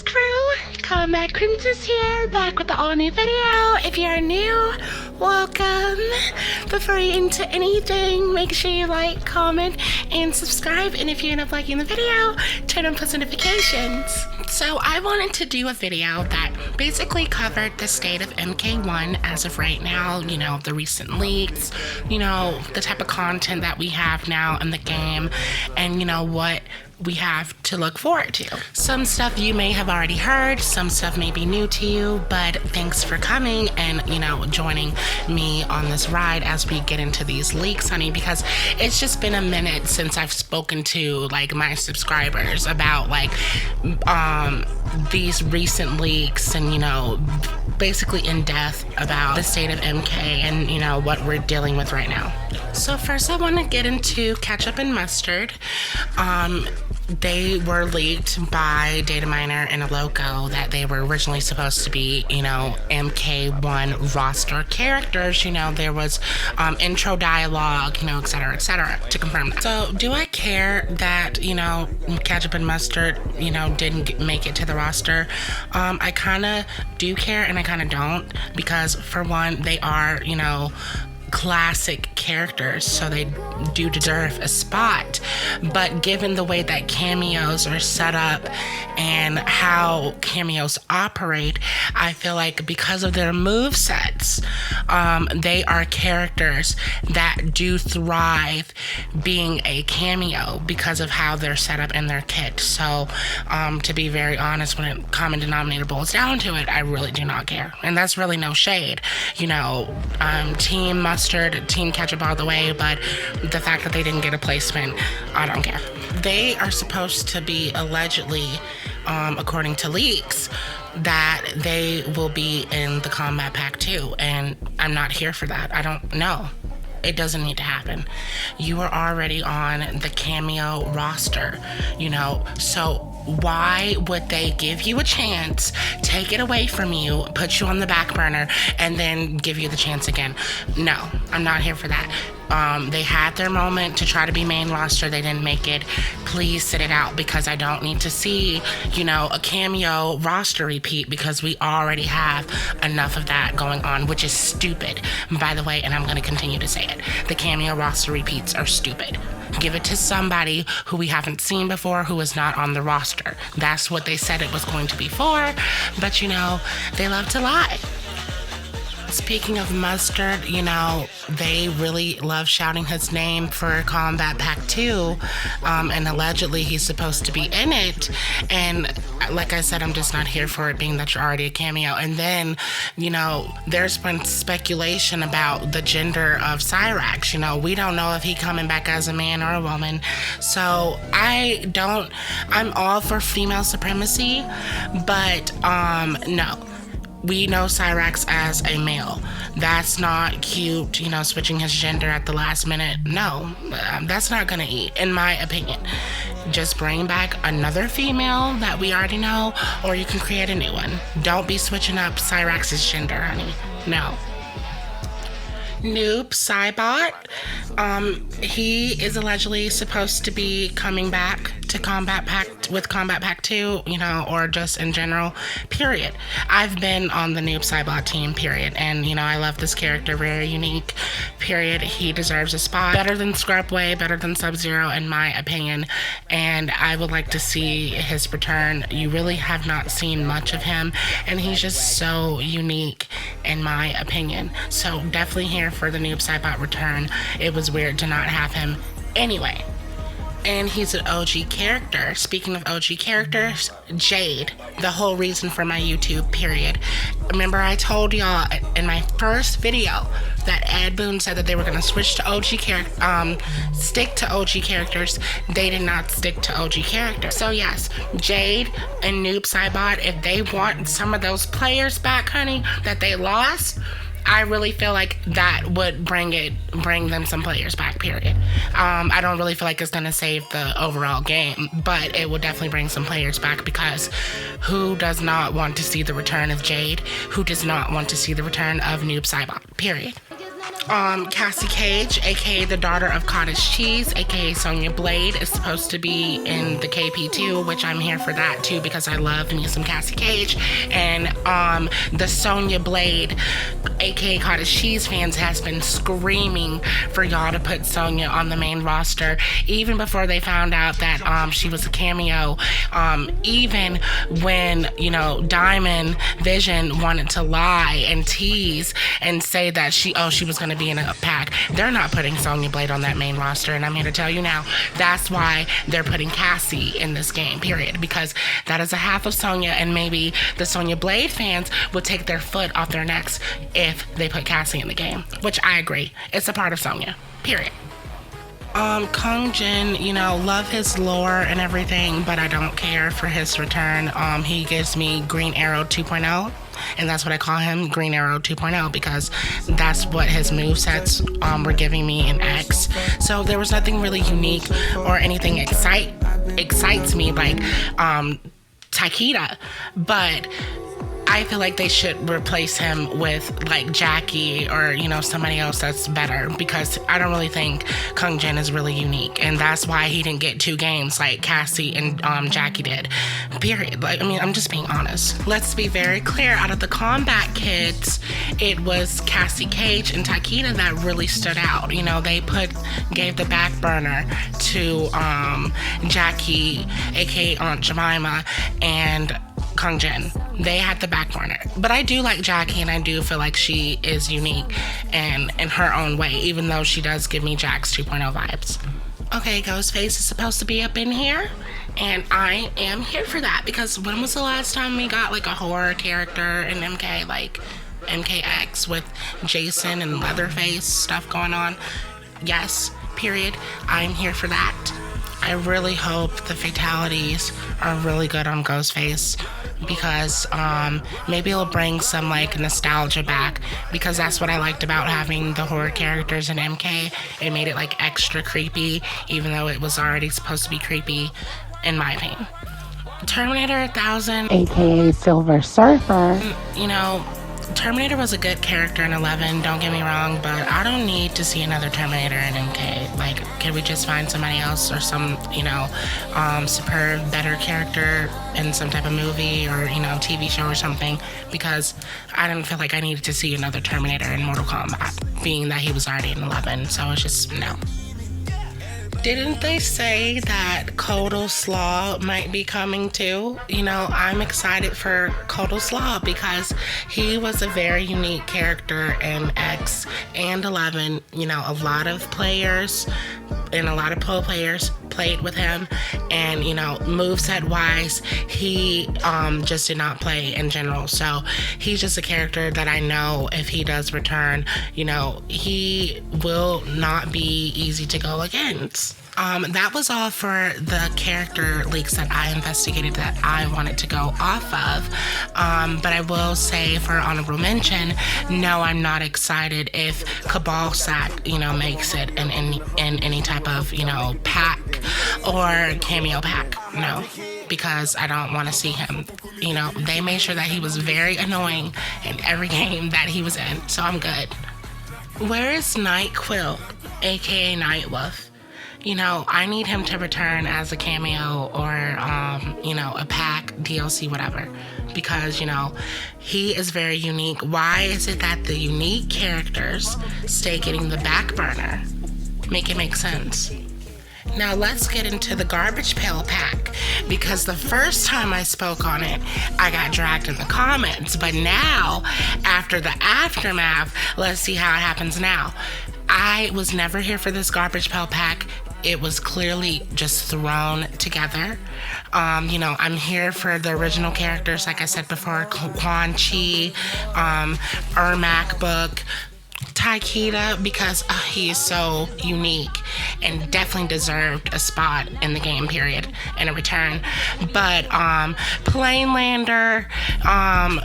Yes, crew, Kombat Princess here, back with the all-new video. If you're new, welcome. Before you into anything, make sure you like, comment, and subscribe. And if you end up liking the video, turn on post notifications. So I wanted to do a video that basically covered the state of MK1 as of right now, you know, the recent leaks, you know, the type of content that we have now in the game, and you know what we have to look forward to. Some stuff you may have already heard, some stuff may be new to you, but thanks for coming and, you know, joining me on this ride as we get into these leaks, honey, because it's just been a minute since I've spoken to like my subscribers about like these recent leaks and, you know, basically in depth about the state of MK and, you know, what we're dealing with right now. So first I want to get into Ketchup and Mustard. They were leaked by Data Miner and a logo that they were originally supposed to be, you know, MK1 roster characters. You know, there was intro dialogue, you know, etc., to confirm that. So do I care that, you know, Ketchup and Mustard, you know, didn't make it to the roster? I kind of do care and I kind of don't, because for one, they are, you know, classic characters, so they do deserve a spot. But given the way that cameos are set up and how cameos operate, I feel like because of their move sets, they are characters that do thrive being a cameo because of how they're set up in their kit. So to be very honest, when a common denominator boils down to it, I really do not care, and that's really no shade, you know. Team Mustard, Team Ketchup all the way, but the fact that they didn't get a placement, I don't care. They are supposed to be allegedly, according to leaks, that they will be in the Kombat Pack 2, and I'm not here for that. I don't know. It doesn't need to happen. You are already on the cameo roster, you know, so why would they give you a chance, take it away from you, put you on the back burner, and then give you the chance again? No, I'm not here for that. They had their moment to try to be main roster. They didn't make it. Please sit it out, because I don't need to see, you know, a cameo roster repeat, because we already have enough of that going on, which is stupid, by the way, and I'm going to continue to say it. The cameo roster repeats are stupid. Give it to somebody who we haven't seen before, who is not on the roster. That's what they said it was going to be for, but you know, they love to lie. Speaking of Mustard, you know, they really love shouting his name for Kombat Pack 2, and allegedly he's supposed to be in it, and like I said, I'm just not here for it, being that you're already a cameo. And then, you know, there's been speculation about the gender of Cyrax. You know, we don't know if he's coming back as a man or a woman, so I'm all for female supremacy, but no. We know Cyrax as a male. That's not cute, you know, switching his gender at the last minute. No, that's not gonna eat, in my opinion. Just bring back another female that we already know, or you can create a new one. Don't be switching up Cyrax's gender, honey. No. Noob Cybot, he is allegedly supposed to be coming back to Kombat Pack 2, you know, or just in general, period. I've been on the Noob Cybot team, period, and, you know, I love this character, very unique, period. He deserves a spot. Better than Scrapway, better than Sub-Zero, in my opinion, and I would like to see his return. You really have not seen much of him, and he's just so unique, in my opinion. So definitely here for the Noob Cybot return. It was weird to not have him anyway. And he's an OG character. Speaking of OG characters, Jade, the whole reason for my YouTube, period. Remember I told y'all in my first video that Ed Boon said that they were going to switch to stick to OG characters. They did not stick to OG characters. So yes, Jade and Noob Cybot, if they want some of those players back, honey, that they lost, I really feel like that would bring them some players back, period. I don't really feel like it's going to save the overall game, but it will definitely bring some players back, because who does not want to see the return of Jade? Who does not want to see the return of Noob Cybot, period? Cassie Cage, aka the daughter of Cottage Cheese, aka Sonya Blade, is supposed to be in the KP2, which I'm here for that too because I love me some Cassie Cage. And the Sonya Blade, aka Cottage Cheese fans, has been screaming for y'all to put Sonya on the main roster, even before they found out that she was a cameo. Even when, you know, Diamond Vision wanted to lie and tease and say that she was going to be in a pack. They're not putting Sonya Blade on that main roster, and I'm here to tell you now, that's why they're putting Cassie in this game, period, because that is a half of Sonya, and maybe the Sonya Blade fans would take their foot off their necks if they put Cassie in the game, which I agree. It's a part of Sonya, period. Kung Jin, you know, love his lore and everything, but I don't care for his return. He gives me Green Arrow 2.0, and that's what I call him, Green Arrow 2.0, because that's what his movesets were giving me in X. So there was nothing really unique or anything excites me like Takeda, but I feel like they should replace him with like Jackie or, you know, somebody else that's better, because I don't really think Kung Jin is really unique, and that's why he didn't get 2 games like Cassie and Jackie did, period. Like, I mean, I'm just being honest. Let's be very clear, out of the Kombat kids, it was Cassie Cage and Takeda that really stood out. You know, they gave the back burner to Jackie, aka Aunt Jemima, and Kung Jin. They had the back burner. But I do like Jackie, and I do feel like she is unique and in her own way, even though she does give me Jax 2.0 vibes. Okay, Ghostface is supposed to be up in here, and I am here for that, because when was the last time we got like a horror character in MK, like MKX with Jason and Leatherface stuff going on? Yes, period. I'm here for that. I really hope the fatalities are really good on Ghostface, because maybe it'll bring some like nostalgia back, because that's what I liked about having the horror characters in MK. It made it like extra creepy, even though it was already supposed to be creepy, in my opinion. Terminator 1000, aka Silver Surfer, you know, Terminator was a good character in 11, don't get me wrong, but I don't need to see another Terminator in MK. Like, can we just find somebody else or some, you know, superb, better character in some type of movie or, you know, TV show or something? Because I didn't feel like I needed to see another Terminator in Mortal Kombat, being that he was already in 11, so it's just, no. Didn't they say that Kodal Slaw might be coming too? You know, I'm excited for Kodal Slaw because he was a very unique character in X and 11. You know, a lot of players and a lot of pro players played with him, and, you know, moveset wise, he just did not play in general. So he's just a character that I know if he does return, you know, he will not be easy to go against. That was all for the character leaks that I investigated that I wanted to go off of. But I will say, for honorable mention, no, I'm not excited if Cabal Sack, you know, makes it in any type of, you know, pack or cameo pack. No, because I don't want to see him. You know, they made sure that he was very annoying in every game that he was in, so I'm good. Where is Night Quill, aka Nightwolf? You know, I need him to return as a cameo or, you know, a pack, DLC, whatever. Because, you know, he is very unique. Why is it that the unique characters stay getting the back burner? Make it make sense. Now let's get into the Garbage Pail pack, because the first time I spoke on it, I got dragged in the comments. But now, after the aftermath, let's see how it happens now. I was never here for this Garbage Pail pack. It was clearly just thrown together. You know, I'm here for the original characters, like I said before, Quan Chi, Ermac Book, Takeda, because he is so unique and definitely deserved a spot in the game, period, and a return. But Planelander,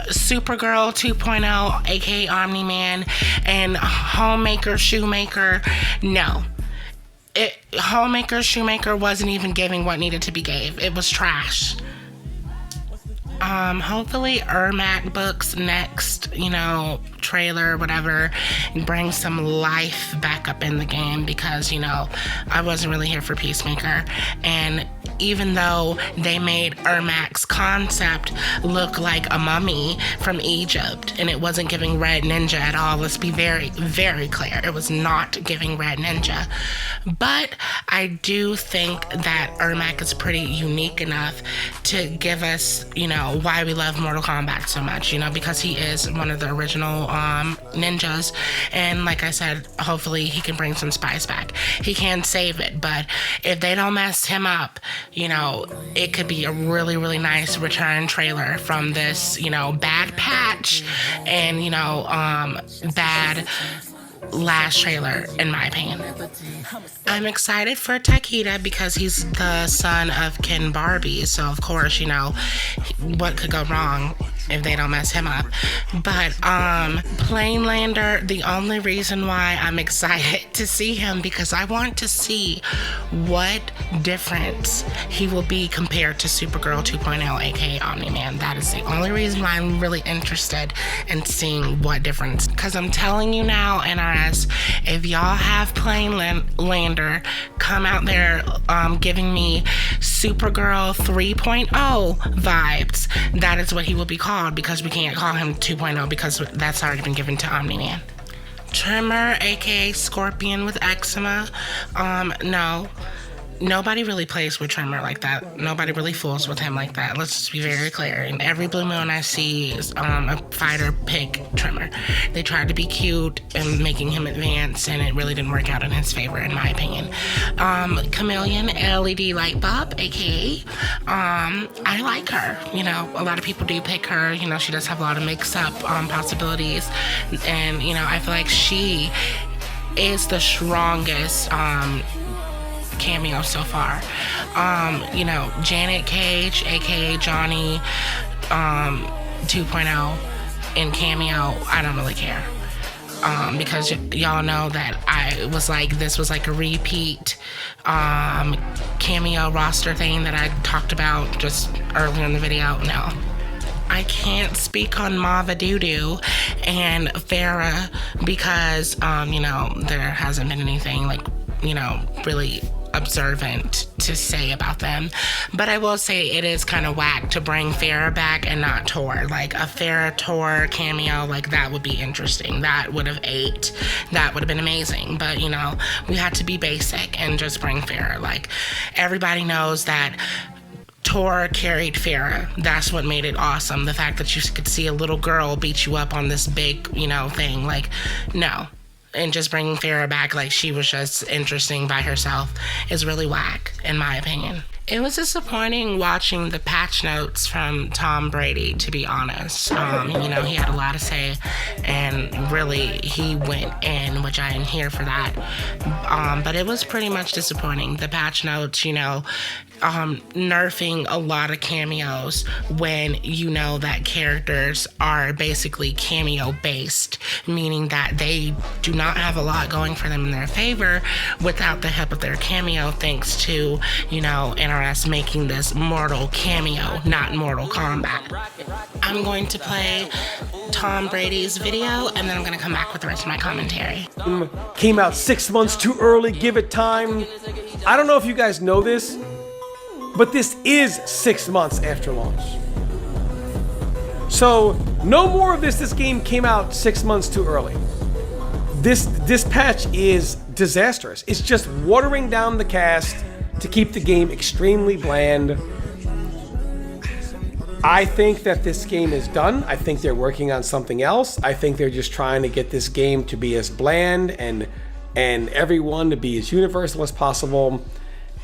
Supergirl 2.0, aka Omni-Man, and Homemaker Shoemaker, no. Homemaker Shoemaker wasn't even giving what needed to be gave. It was trash. Hopefully Ermac Books next, trailer, whatever, bring some life back up in the game because, I wasn't really here for Peacemaker. And even though they made Ermac's concept look like a mummy from Egypt and it wasn't giving Red Ninja at all, let's be very, very clear. It was not giving Red Ninja. But I do think that Ermac is pretty unique enough to give us, why we love Mortal Kombat so much, because he is one of the original ninjas. And like I said, hopefully he can bring some spice back. He can save it, but if they don't mess him up, it could be a really, really nice return trailer from this, bad patch and, bad last trailer, in my opinion. I'm excited for Takeda because he's the son of Ken Barbie, so of course, what could go wrong if they don't mess him up. But Planelander, the only reason why I'm excited to see him because I want to see what difference he will be compared to Supergirl 2.0, aka Omni-Man. That is the only reason why I'm really interested in seeing what difference. Because I'm telling you now, NRS, if y'all have Planelander come out there giving me Supergirl 3.0 vibes, that is what he will be called because we can't call him 2.0 because that's already been given to Omni-Man. Trimmer, aka Scorpion with eczema, no. Nobody really plays with Trimmer like that. Nobody really fools with him like that. Let's just be very clear. And every blue moon I see is a fighter pick Trimmer. They tried to be cute and making him advance, and it really didn't work out in his favor, in my opinion. Chameleon, LED light bulb, aka, I like her. A lot of people do pick her. She does have a lot of mix-up possibilities, and I feel like she is the strongest cameo so far. Janet Cage, aka Johnny 2.0 in cameo, I don't really care. Because y'all know that this was like a repeat cameo roster thing that I talked about just earlier in the video. No. I can't speak on Mava Doodoo and Farrah because, there hasn't been anything really observant to say about them. But I will say it is kind of whack to bring Farrah back and not Tor. Like a Farrah Tor cameo, that would be interesting. That would have ate. That would have been amazing. But we had to be basic and just bring Farrah. Everybody knows that Tor carried Farrah. That's what made it awesome. The fact that you could see a little girl beat you up on this big, thing. No. And just bringing Farrah back she was just interesting by herself is really whack, in my opinion. It was disappointing watching the patch notes from Tom Brady, to be honest. He had a lot to say, and really, he went in, which I am here for that. But it was pretty much disappointing. The patch notes, nerfing a lot of cameos when that characters are basically cameo based, meaning that they do not have a lot going for them in their favor without the help of their cameo, thanks to NRS making this Mortal cameo, not Mortal Kombat. I'm going to play Tom Brady's video and then I'm going to come back with the rest of my commentary. Came out 6 months too early, give it time. I don't know if you guys know this, but this is 6 months after launch. So no more of this. This game came out 6 months too early. This patch is disastrous. It's just watering down the cast to keep the game extremely bland. I think that this game is done. I think they're working on something else. I think they're just trying to get this game to be as bland and everyone to be as universal as possible,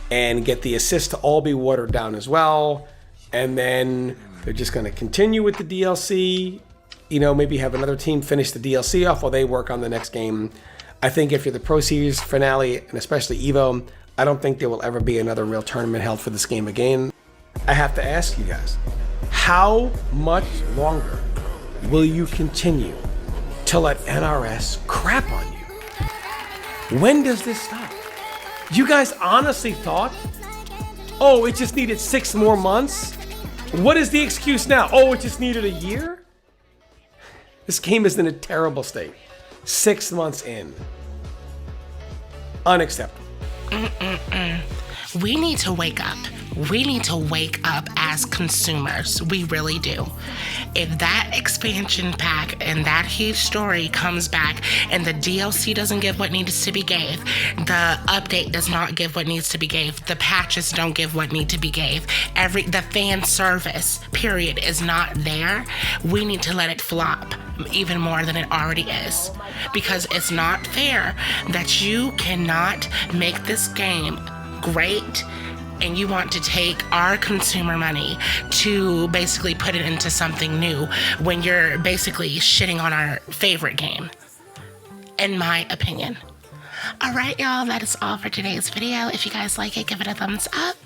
and get the assists to all be watered down as well. And then they're just going to continue with the DLC, maybe have another team finish the DLC off while they work on the next game. I think if you're the Pro Series finale, and especially Evo, I don't think there will ever be another real tournament held for this game again. I have to ask you guys, how much longer will you continue to let NRS crap on you? When does this stop? You guys honestly thought, oh, it just needed 6 more months What is the excuse now? Oh, it just needed a year? This game is in a terrible state. 6 months in. Unacceptable. We need to wake up. We need to wake up as consumers. We really do. If that expansion pack and that huge story comes back and the DLC doesn't give what needs to be gave, the update does not give what needs to be gave, the patches don't give what need to be gave, the fan service period is not there, we need to let it flop even more than it already is. Because it's not fair that you cannot make this game great and you want to take our consumer money to basically put it into something new when you're basically shitting on our favorite game, in my opinion. All right, y'all, that is all for today's video. If you guys like it, give it a thumbs up.